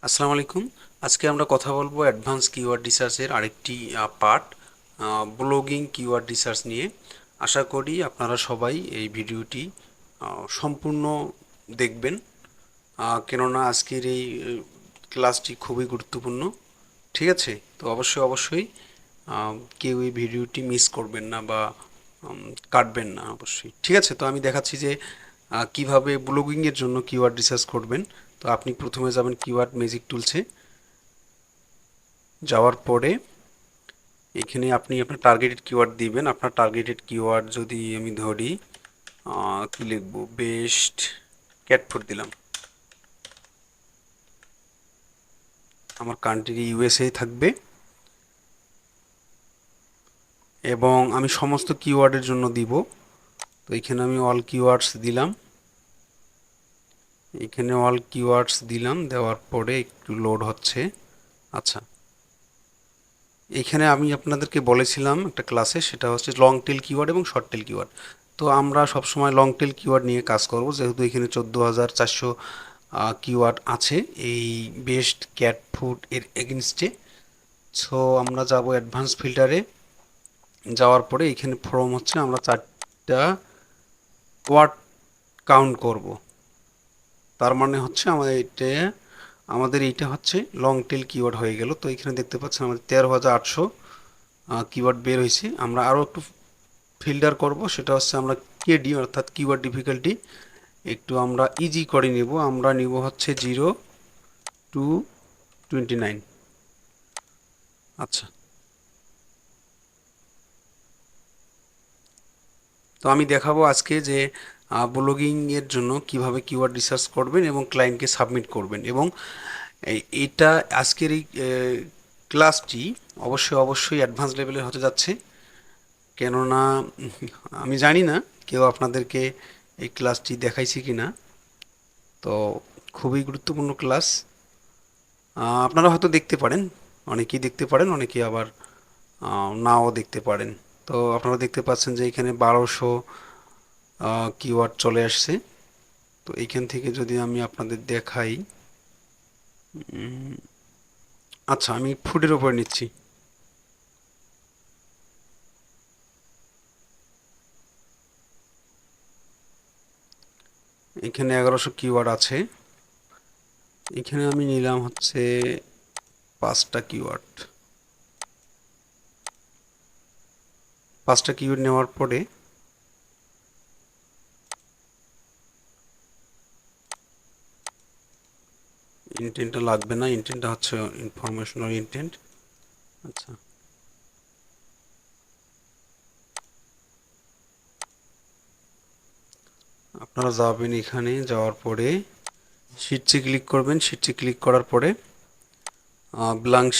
আসসালামু আলাইকুম। আজকে আমরা কথা বলবো অ্যাডভান্স কিওয়ার্ড রিসার্চের আরেকটি পার্ট, ব্লগিং কিওয়ার্ড রিসার্চ নিয়ে। আশা করি আপনারা সবাই এই ভিডিওটি সম্পূর্ণ দেখবেন, কেননা আজকের এই ক্লাসটি খুবই গুরুত্বপূর্ণ। ঠিক আছে, তো অবশ্যই কেউ এই ভিডিওটি মিস করবেন না বা কাটবেন না অবশ্যই। ঠিক আছে, তো আমি দেখাচ্ছি যে কিভাবে ব্লগিংয়ের জন্য কিওয়ার্ড রিসার্চ করবেন। তো আপনি প্রথমে যাবেন কিওয়ার্ড ম্যাজিক টুলসে। যাওয়ার পরে এখানে আপনি আপনার টার্গেটেড কিওয়ার্ড দিবেন। আপনার টার্গেটেড কিওয়ার্ড যদি আমি ধরি, কি লিখবো, বেস্ট ক্যাট ফুড দিলাম। আমার কান্ট্রি ইউএসএ থাকবে এবং আমি সমস্ত কিওয়ার্ডের জন্য দিব। তো এখানে আমি অল কিওয়ার্ডস দিলাম। এখানে অল কিওয়ার্ডস দিলাম, দেওয়ার পরে একটু লোড হচ্ছে। আচ্ছা, এখানে আমি আপনাদেরকে বলেছিলাম একটা ক্লাসে, সেটা হচ্ছে লং টেল কিওয়ার্ড এবং শর্ট টেল কিওয়ার্ড। তো আমরা সবসময় লং টেল কিওয়ার্ড নিয়ে কাজ করব, যেহেতু এখানে 14,400 কিওয়ার্ড আছে এই বেস্ট ক্যাট ফুড এর এগেনস্টে। সো আমরা যাব অ্যাডভান্স ফিল্টারে। যাওয়ার পরে এখানে ফর্ম হচ্ছে আমরা 4টা ওয়ার্ড কাউন্ট করব। তার মানে হচ্ছে আমাদের এইটা হচ্ছে লং টেল কিওয়ার্ড হয়ে গেল। তো এখানে দেখতে পাচ্ছেন আমাদের 13,800 কিওয়ার্ড বের হয়েছে। আমরা আরও একটু ফিল্টার করব, সেটা হচ্ছে আমরা কেডি অর্থাৎ কিওয়ার্ড ডিফিকাল্টি একটু আমরা ইজি করে নিব। আমরা নিব হচ্ছে 0 to 29। আচ্ছা, তো আমি দেখাবো আজকে যে ব্লগিং এর জন্য কিভাবে কিওয়ার্ড রিসার্চ করবেন এবং ক্লায়েন্টকে সাবমিট করবেন। এবং এইটা আজকের এই ক্লাসটি অবশ্যই অ্যাডভান্স লেভেলের হতে যাচ্ছে, কেননা আমি জানি না কেউ আপনাদেরকে এই ক্লাসটি দেখাইছে কি না। তো খুবই গুরুত্বপূর্ণ ক্লাস। আপনারা হয়তো দেখতে পারেন, অনেকেই দেখতে পারেন, অনেকেই আবার নাও দেখতে পারেন। তো আপনারা দেখতে পাচ্ছেন যে এখানে 1200 কিওয়ার্ড চলে আসছে। তো এইখান থেকে যদি আমি আপনাদের দেখাই, আচ্ছা আমি ফুডের উপর নিচ্ছি। এখানে 1100 কিওয়ার্ড আছে। এখানে আমি নিলাম হচ্ছে 5টা কিওয়ার্ড। 5টা কিওয়ার্ড নেওয়ার পরে ইন্টেন্টটা লাগবে না, ইন্টেন্টটা হচ্ছে ইনফরমেশনাল ইন্টেন্ট। আচ্ছা, আপনারা যাবেন, এখানে যাওয়ার পরে শিটসে ক্লিক করবেন। শিটসে ক্লিক করার পরে ব্ল্যাঙ্ক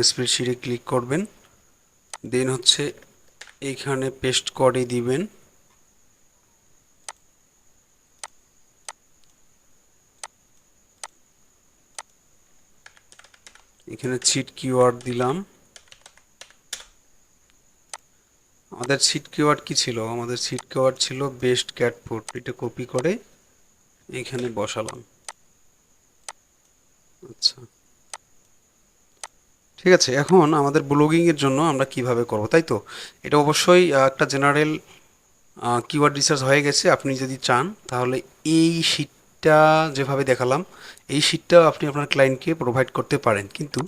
স্প্রেডশিটে ক্লিক করবেন। দেন হচ্ছে এইখানে পেস্ট করে দিবেন। এখানে সিট কিওয়ার্ড দিলাম। আমাদের সিট কিওয়ার্ড কি ছিল? আমাদের সিট কিওয়ার্ড ছিল বেস্ট ক্যাট ফুড। এটা কপি করে এখানে বসালাম। আচ্ছা, ঠিক আছে। এখন আমাদের ব্লগিং এর জন্য আমরা কিভাবে করব, তাই তো? এটা অবশ্যই একটা জেনারেল কিওয়ার্ড রিসার্চ হয়ে গেছে। আপনি যদি চান তাহলে এই শিটটা যেভাবে দেখালাম, এই শিটটাও আপনি আপনার ক্লায়েন্টকে প্রোভাইড করতে পারেন। কিন্তু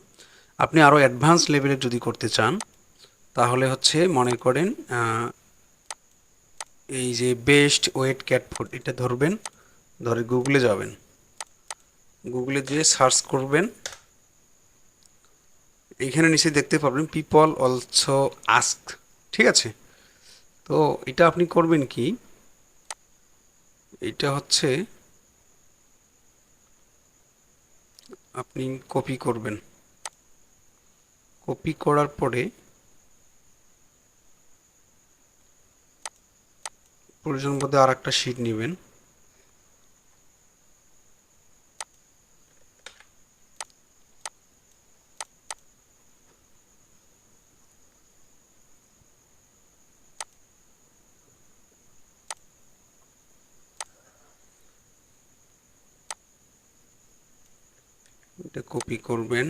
আপনি আরও অ্যাডভান্স লেভেলের যদি করতে চান, তাহলে হচ্ছে মনে করেন এই যে বেস্ট ওয়েট ক্যাট ফুড এটা ধরবেন, ধরে গুগলে যাবেন। গুগলে যেয়ে সার্চ করবেন, এইখানে নিচে দেখতে পাবেন পিপল অলসো আস্ক। ঠিক আছে, তো এটা আপনি করবেন কি, এটা হচ্ছে আপনি কপি করবেন। কপি করার পরে প্রয়োজন বোধে আর একটা শিট নেবেন। এটা কপি করবেন।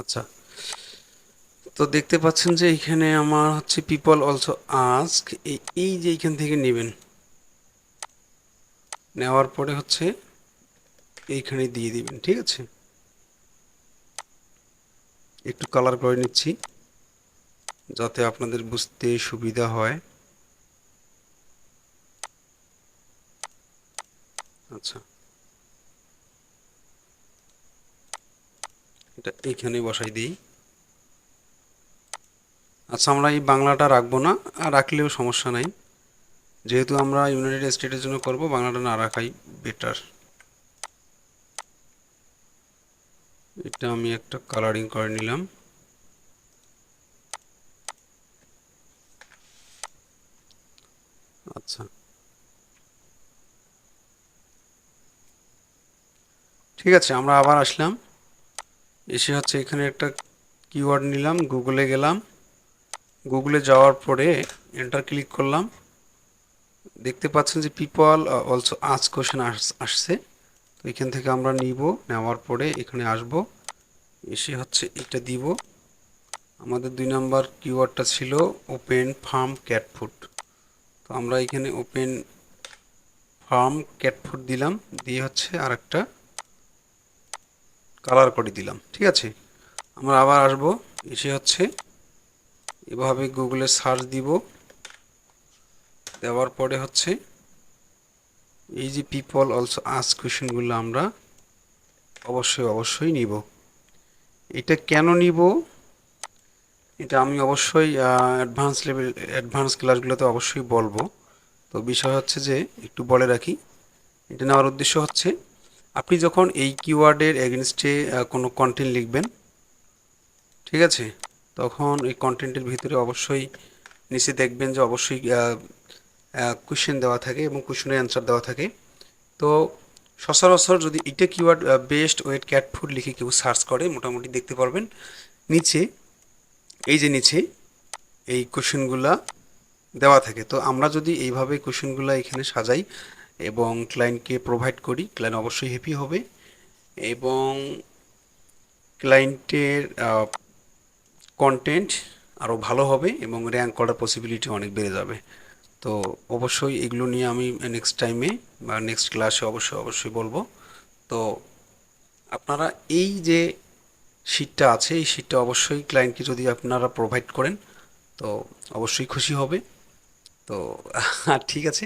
আচ্ছা, তো দেখতে পাচ্ছেন যে এখানে আমার হচ্ছে পিপল অলসো আস্ক, এই যে এইখান থেকে নেবেন, নেওয়ার পরে হচ্ছে এইখানে দিয়ে দিবেন। ঠিক আছে, একটু কালার করে নিচ্ছি যাতে আপনাদের বুঝতে সুবিধা হয়। আচ্ছা, এটা এইখানে বসাই দিই। আচ্ছা, আমরা এই বাংলাটা রাখবো না, আর রাখলেও সমস্যা নাই, যেহেতু আমরা ইউনাইটেড স্টেটের জন্য করব, বাংলাটা না রাখাই বেটার। এটা আমি একটা কালারিং করে নিলাম। আচ্ছা, ঠিক আছে, আমরা আবার আসলাম, এসে হচ্ছে এখানে একটা কিওয়ার্ড নিলাম, গুগলে গেলাম, গুগলে যাওয়ার পরে এন্টার ক্লিক করলাম। দেখতে পাচ্ছেন যে পিপল অলসো আস্ক কোশ্চেন আসছে। তো এখান থেকে আমরা নিব, নেওয়ার পরে এখানে আসব, এসে হচ্ছে এটা দিব। আমাদের 2 নম্বর কিওয়ার্ডটা ছিল ওপেন ফার্ম ক্যাট ফুড। তো আমরা এখানে ওপেন ফার্ম ক্যাট ফুড দিলাম, দিয়ে হচ্ছে আর একটা কালার করে দিলাম। ঠিক আছে, আমরা আবার আসব, এসে হচ্ছে এভাবে গুগলে সার্চ দিব, দেওয়ার পরে হচ্ছে এই যে পিপল অলসো আস্ক কোয়েশ্চেনগুলো আমরা অবশ্যই নিব। এটা কেন নিব, এটা আমি অবশ্যই অ্যাডভান্স ক্লাসগুলোতে অবশ্যই বলবো। তো বিষয় হচ্ছে যে একটু বলে রাখি, এটা নেওয়ার উদ্দেশ্য হচ্ছে আপনি যখন এই কিওয়ার্ডের এগেনস্টে কোনো কন্টেন্ট লিখবেন, ঠিক আছে, তখন এই কন্টেন্টের ভিতরে অবশ্যই নিচে দেখবেন যে অবশ্যই কোয়েশ্চেন দেওয়া থাকে এবং কোয়েশ্চেনের অ্যান্সার দেওয়া থাকে। তো সচরাচর যদি এটা keyword best wet cat food লিখে কেউ সার্চ করে, মোটামুটি দেখতে পারবেন নিচে, এই যে নিচে এই কোয়েশ্চেনগুলা দেওয়া থাকে। তো আমরা যদি এইভাবে কোয়েশ্চেনগুলো এখানে সাজাই এবং ক্লায়েন্টকে প্রোভাইড করি, ক্লায়েন্ট অবশ্যই হ্যাপি হবে এবং ক্লায়েন্টের কন্টেন্ট আরও ভালো হবে এবং র্যাঙ্ক করার পসিবিলিটি অনেক বেড়ে যাবে। তো অবশ্যই এগুলো নিয়ে আমি নেক্সট টাইমে বা নেক্সট ক্লাসে অবশ্যই বলবো। তো আপনারা এই যে শিটটা আছে, এই শিটটা অবশ্যই ক্লায়েন্টকে যদি আপনারা প্রোভাইড করেন তো অবশ্যই খুশি হবে। তো ঠিক আছে,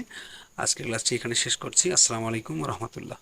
আজকের ক্লাসটি এখানে শেষ করছি। আসসালামু আলাইকুম রহমতুল্লাহ।